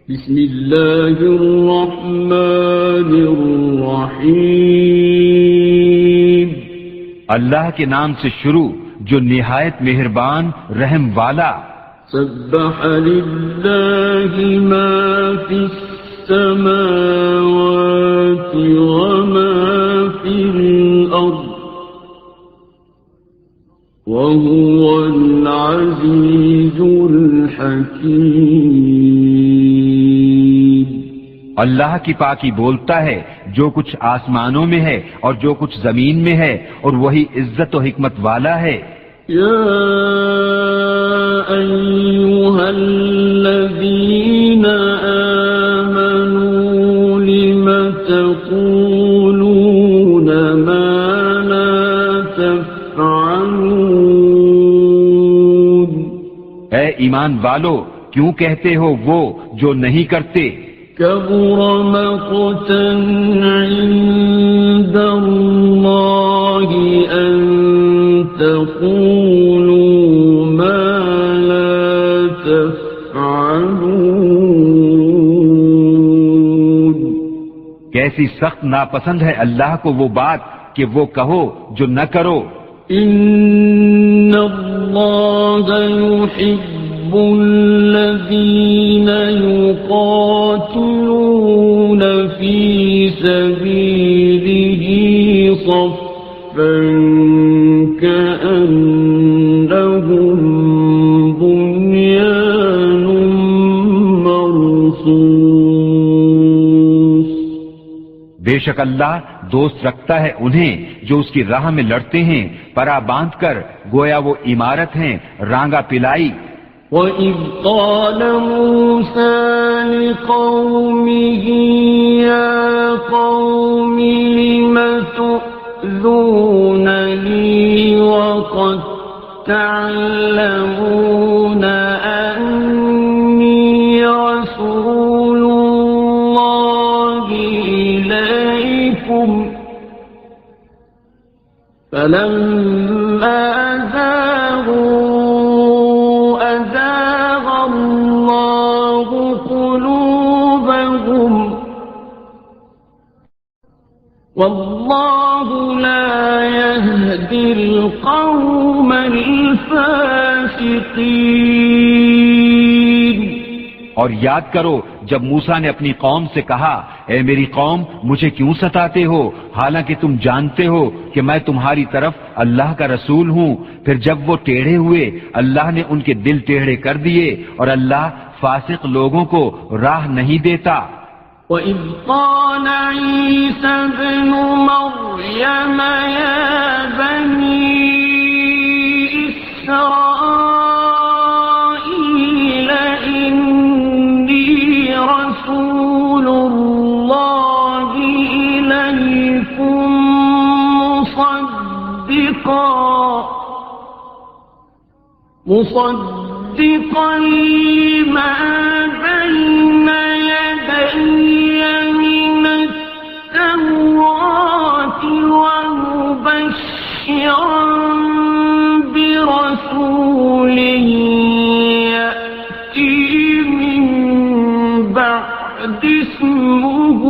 بسم اللہ الرحمن الرحیم. اللہ کے نام سے شروع جو نہایت مہربان رحم والا. سبح للہ ما فی السماوات وما فی الارض وهو العزیز الحکیم. اللہ کی پاکی بولتا ہے جو کچھ آسمانوں میں ہے اور جو کچھ زمین میں ہے، اور وہی عزت و حکمت والا ہے. یا ایھا الذین آمنوا لم تقولون ما لا تفعلون. اے ایمان والو، کیوں کہتے ہو وہ جو نہیں کرتے؟ کبر مقتا عند اللہ ان تقولوا ما لا تفعلون. کیسی سخت ناپسند ہے اللہ کو وہ بات کہ وہ کہو جو نہ کرو. ان اللہ يحب الذین يقاتلون فی سبیلہ صفا كأنهم بنيان مرصوص. بے شک اللہ دوست رکھتا ہے انہیں جو اس کی راہ میں لڑتے ہیں پرا باندھ کر، گویا وہ عمارت ہیں رانگا پلائی. وَإِذْ قَالَ مُوسَى لِقَوْمِهِ يَا قَوْمِ لِمَ تُؤْذُونَنِي وَقَدْ تَعْلَمُونَ أَنِّي رَسُولُ اللَّهِ إِلَيْكُمْ. فَلَمَّا أزاغ الله قلوبهم والله لا يهدي القوم الفاسقين. اور یاد کرو جب موسیٰ نے اپنی قوم سے کہا، اے میری قوم مجھے کیوں ستاتے ہو حالانکہ تم جانتے ہو کہ میں تمہاری طرف اللہ کا رسول ہوں. پھر جب وہ ٹیڑھے ہوئے اللہ نے ان کے دل ٹیڑھے کر دیے، اور اللہ فاسق لوگوں کو راہ نہیں دیتا. وَإِذْ قَالَ عِيسَى ابْنُ مَرْيَمَ يَا بَنِي إِسْرَائِيلَ إِنِّي رَسُولُ اللَّهِ إِلَيْكُمْ مُصَدِّقًا لِمَا بَيْنَ يَدَيَّ مِنَ التَّوْرَاةِ وَمُبَشِّرًا بِرَسُولٍ يَأْتِي مِن بَعْدِ اسْمُهُ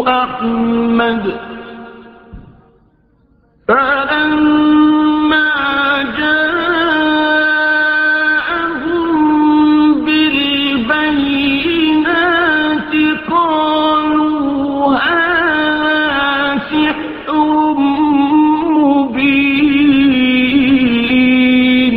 أَحْمَدُ. فَلَمَّا جَاءَهُم بِالْبَيِّنَاتِ قَالُوا هَذَا سِحْرٌ مُبِينٌ.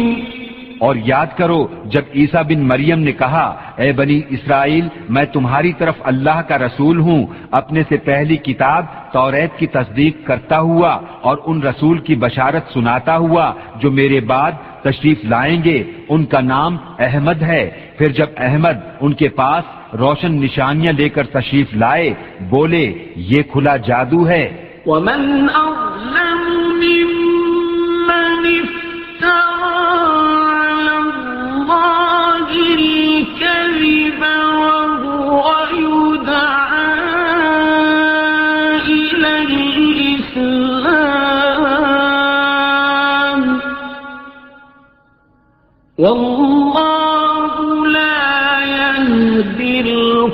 اور یاد کرو جب عیسیٰ بن مریم نے کہا، اے بنی اسرائیل میں تمہاری طرف اللہ کا رسول ہوں، اپنے سے پہلی کتاب توریت کی تصدیق کرتا ہوا اور ان رسول کی بشارت سناتا ہوا جو میرے بعد تشریف لائیں گے، ان کا نام احمد ہے. پھر جب احمد ان کے پاس روشن نشانیاں لے کر تشریف لائے، بولے یہ کھلا جادو ہے. وَمَنْ أَظْلَمُ مِمَّنِ افْتَرَىٰ عَلَى اللَّهِ الْكَذِبَ وَهُوَ يُدْعَىٰ إِلَى الْإِسْلَامِ وَاللَّهُ لَا يَهْدِي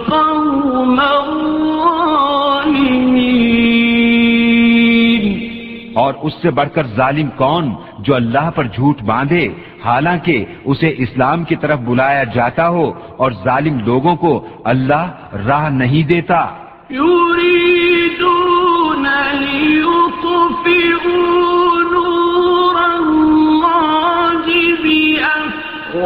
القوم الظالمين. اور اس سے بڑھ کر ظالم کون جو اللہ پر جھوٹ باندھے حالانکہ اسے اسلام کی طرف بلایا جاتا ہو اور ظالم لوگوں کو اللہ راہ نہیں دیتا. يريدون ليطفئوا نور الله بأفواههم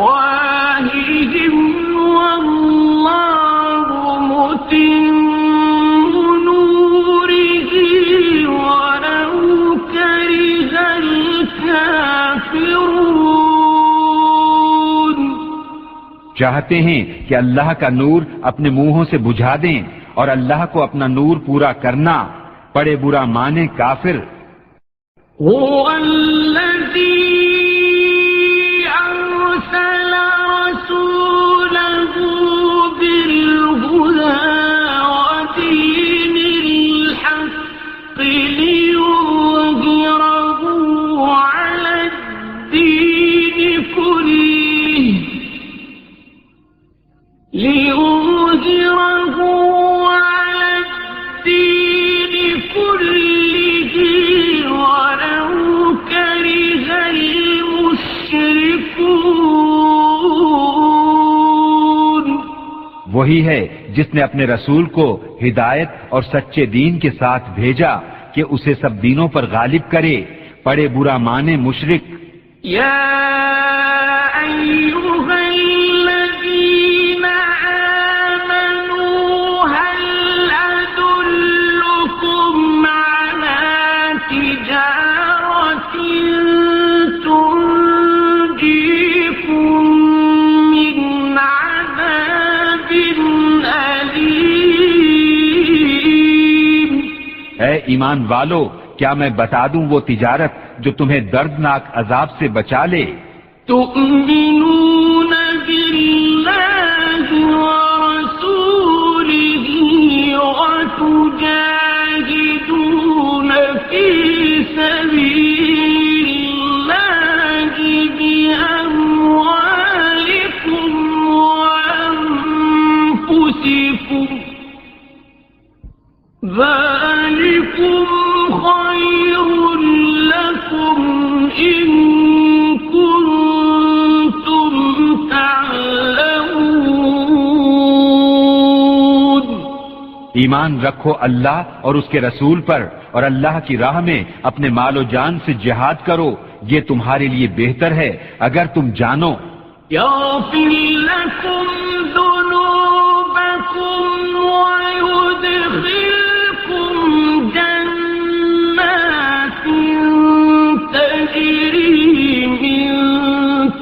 والله متم نوره ولو كره الكافرون. چاہتے ہیں کہ اللہ کا نور اپنے منہوں سے بجھا دیں اور اللہ کو اپنا نور پورا کرنا پڑے برا مانے کافر. هو الذي أرسل رسوله بالهدى ودين الحق ليظهره على الدين كله ولو كره المشركون. وہی ہے جس نے اپنے رسول کو ہدایت اور سچے دین کے ساتھ بھیجا کہ اسے سب دینوں پر غالب کرے پڑے برا مانے مشرک. يا أيها الذين آمنوا هل أدلكم على تجارة تنجيكم من عذاب أليم. اے ایمان والو کیا میں بتا دوں وہ تجارت جو تمہیں دردناک عذاب سے بچا لے. تؤمنون بالله ورسوله وتجاهدون في سبيل الله بأموالكم وأنفسكم ذلكم خير لكم إن كنتم تعلمون. ایمان رکھو اللہ اور اس کے رسول پر اور اللہ کی راہ میں اپنے مال و جان سے جہاد کرو یہ تمہارے لیے بہتر ہے اگر تم جانو. يغفر لكم ذنوبكم ويدخلكم جنات تجري من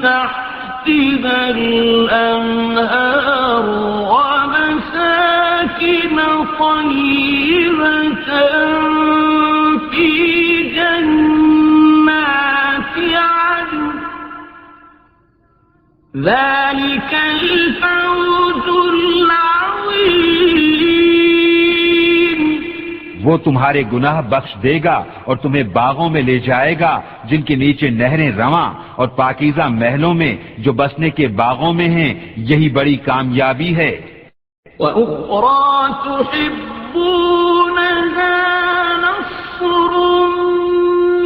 تحتها الأنهار ومساكن طيبة في جنات عدن ذلك الفوز العظيم. وہ تمہارے گناہ بخش دے گا اور تمہیں باغوں میں لے جائے گا جن کے نیچے نہریں رواں اور پاکیزہ محلوں میں جو بسنے کے باغوں میں ہیں یہی بڑی کامیابی ہے. وَأُخْرَى تُحِبُّونَهَا نَصْرٌ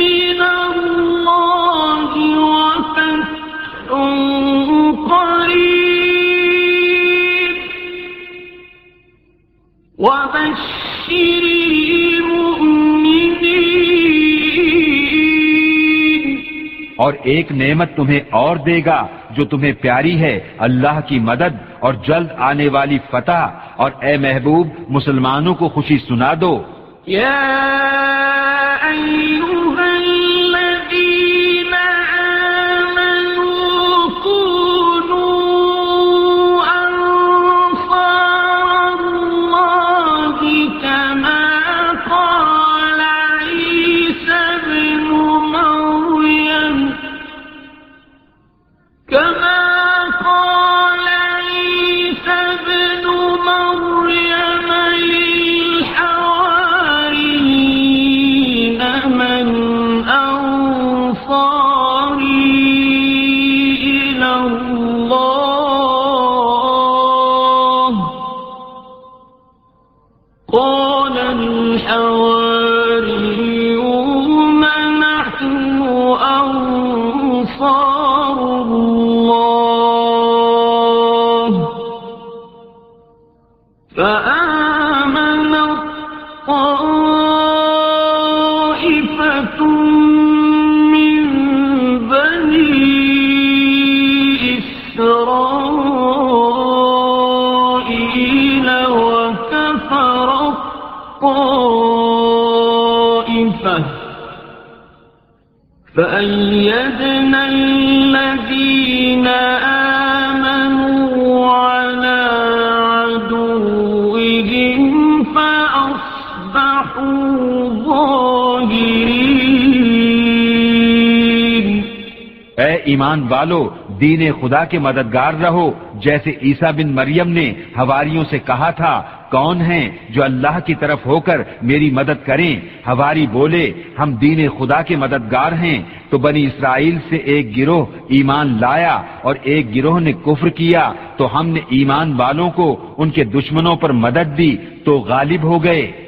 مِّنَ اللَّهِ وَفَتْحٌ قَرِيبٌ وَبَشِّرِ الْمُؤْمِنِينَ. اور ایک نعمت تمہیں اور دے گا جو تمہیں پیاری ہے اللہ کی مدد اور جلد آنے والی فتح اور اے محبوب مسلمانوں کو خوشی سنا دو. يا أيها الذين آمنوا كونوا أنصار الله كما قال عيسى ابن مريم للحواريين من إسرائيل وكفر الطائفة فأيدنا الذين آمنوا على عدوهم فأصبحوا ظاهرين۔ اے ایمان والو، دین خدا کے مددگار رہو، جیسے عیسیٰ بن مریم نے حواریوں سے کہا تھا، کون ہیں جو اللہ کی طرف ہو کر میری مدد کریں؟ حواری بولے، ہم دین خدا کے مددگار ہیں۔ تو بنی اسرائیل سے ایک گروہ ایمان لایا اور ایک گروہ نے کفر کیا، تو ہم نے ایمان والوں کو ان کے دشمنوں پر مدد دی تو غالب ہو گئے۔